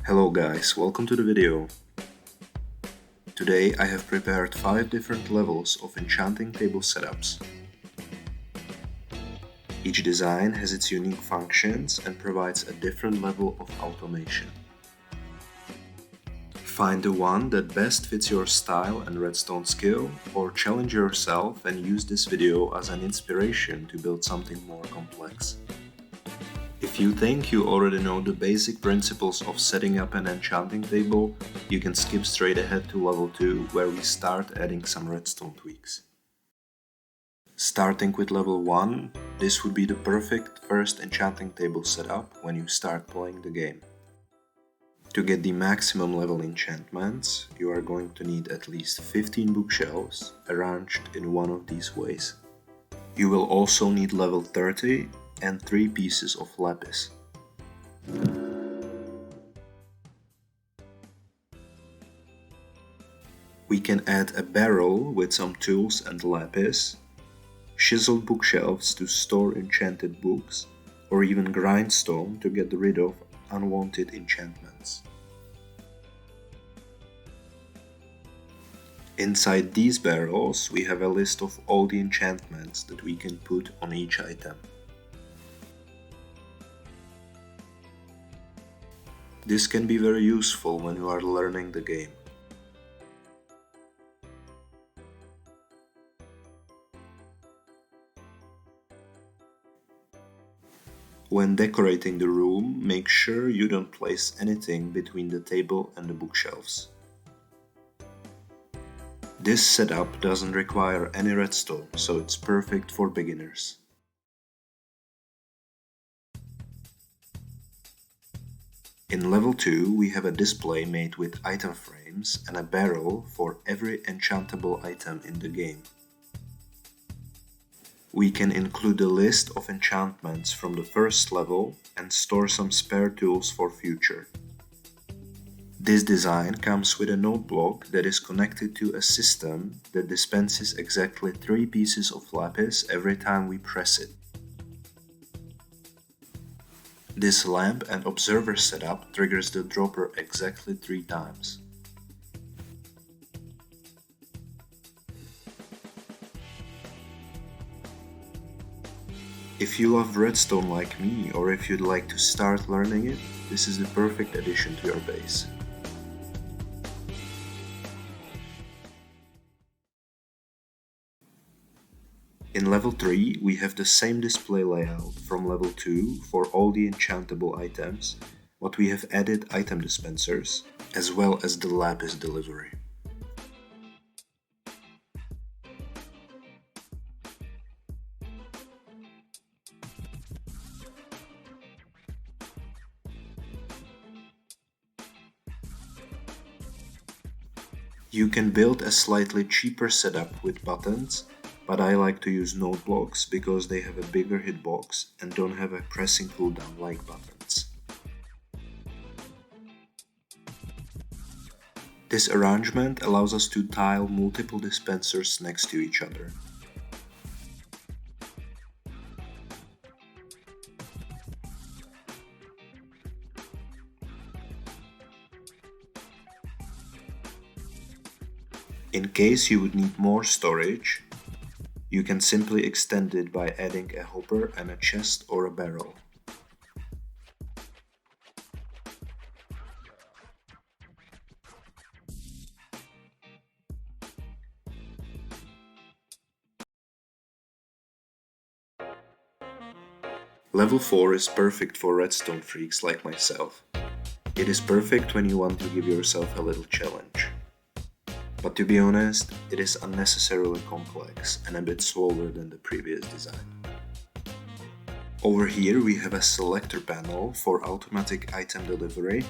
Hello guys, welcome to the video. Today I have prepared 5 different levels of enchanting table setups. Each design has its unique functions and provides a different level of automation. Find the one that best fits your style and redstone skill, or challenge yourself and use this video as an inspiration to build something more complex. If you think you already know the basic principles of setting up an enchanting table, you can skip straight ahead to level 2, where we start adding some redstone tweaks. Starting with level 1, this would be the perfect first enchanting table setup when you start playing the game. To get the maximum level enchantments, you are going to need at least 15 bookshelves arranged in one of these ways. You will also need level 30 and 3 pieces of Lapis. We can add a barrel with some tools and Lapis, chiseled bookshelves to store enchanted books, or even grindstone to get rid of unwanted enchantments. Inside these barrels we have a list of all the enchantments that we can put on each item. This can be very useful when you are learning the game. When decorating the room, make sure you don't place anything between the table and the bookshelves. This setup doesn't require any redstone, so it's perfect for beginners. In level 2, we have a display made with item frames and a barrel for every enchantable item in the game. We can include a list of enchantments from the first level and store some spare tools for future. This design comes with a node block that is connected to a system that dispenses exactly 3 pieces of Lapis every time we press it. This lamp and observer setup triggers the dropper exactly 3 times. If you love redstone like me, or if you'd like to start learning it, this is the perfect addition to your base. In level 3, we have the same display layout from level 2 for all the enchantable items, but we have added item dispensers, as well as the Lapis delivery. You can build a slightly cheaper setup with buttons, but I like to use node blocks because they have a bigger hitbox and don't have a pressing cooldown like buttons. This arrangement allows us to tile multiple dispensers next to each other. In case you would need more storage, you can simply extend it by adding a hopper and a chest or a barrel. Level 4 is perfect for redstone freaks like myself. It is perfect when you want to give yourself a little challenge. But to be honest, it is unnecessarily complex and a bit slower than the previous design. Over here we have a selector panel for automatic item delivery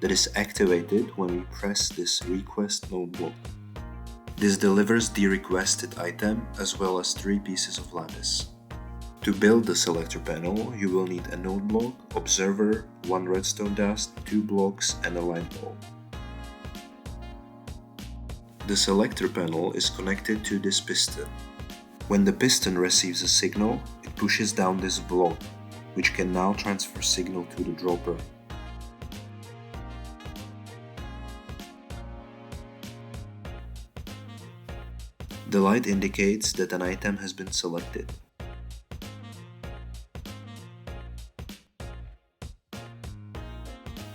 that is activated when we press this request node block. This delivers the requested item as well as 3 pieces of Lapis. To build the selector panel, you will need a node block, observer, 1 redstone dust, 2 blocks and a light bulb. The selector panel is connected to this piston. When the piston receives a signal, it pushes down this block, which can now transfer signal to the dropper. The light indicates that an item has been selected.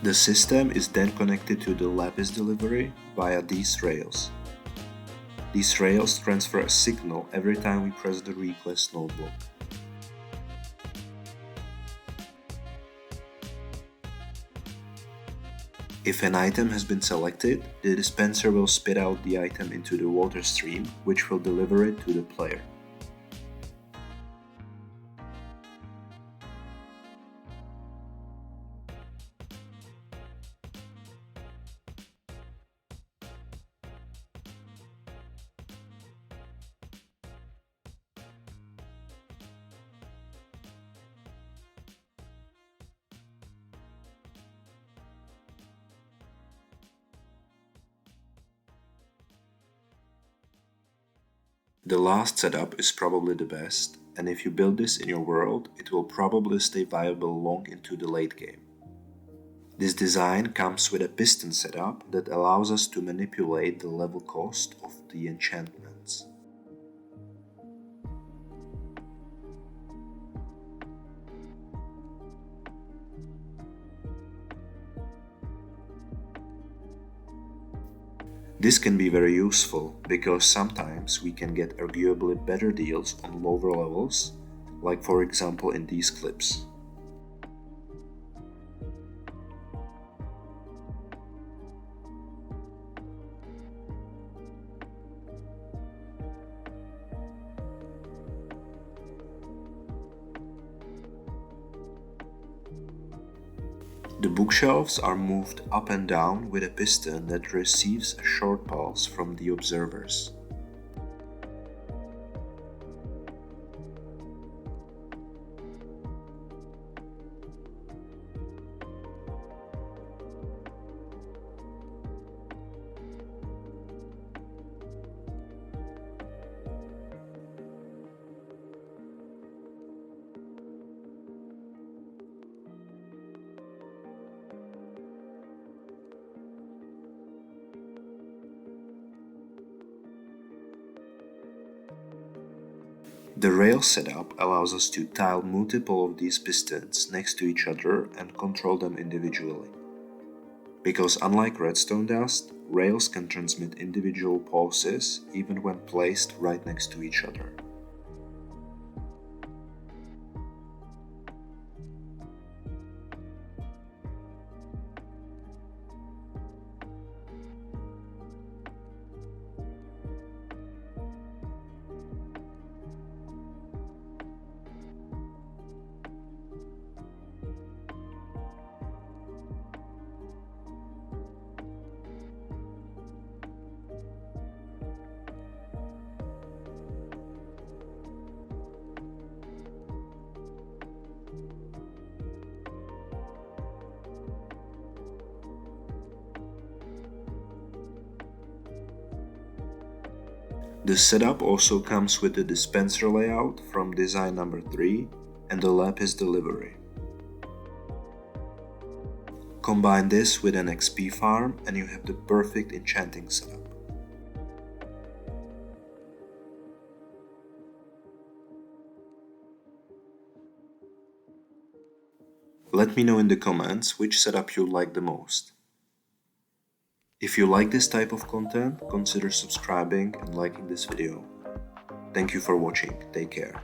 The system is then connected to the Lapis delivery via these rails. These rails transfer a signal every time we press the request notebook. If an item has been selected, the dispenser will spit out the item into the water stream, which will deliver it to the player. The last setup is probably the best, and if you build this in your world, it will probably stay viable long into the late game. This design comes with a piston setup that allows us to manipulate the level cost of the enchantments. This can be very useful because sometimes we can get arguably better deals on lower levels, like for example in these clips. The bookshelves are moved up and down with a piston that receives a short pulse from the observers. The rail setup allows us to tile multiple of these pistons next to each other and control them individually. Because unlike redstone does, rails can transmit individual pulses even when placed right next to each other. The setup also comes with the dispenser layout from design number 3 and the Lapis delivery. Combine this with an XP farm and you have the perfect enchanting setup. Let me know in the comments which setup you like the most. If you like this type of content, consider subscribing and liking this video. Thank you for watching. Take care.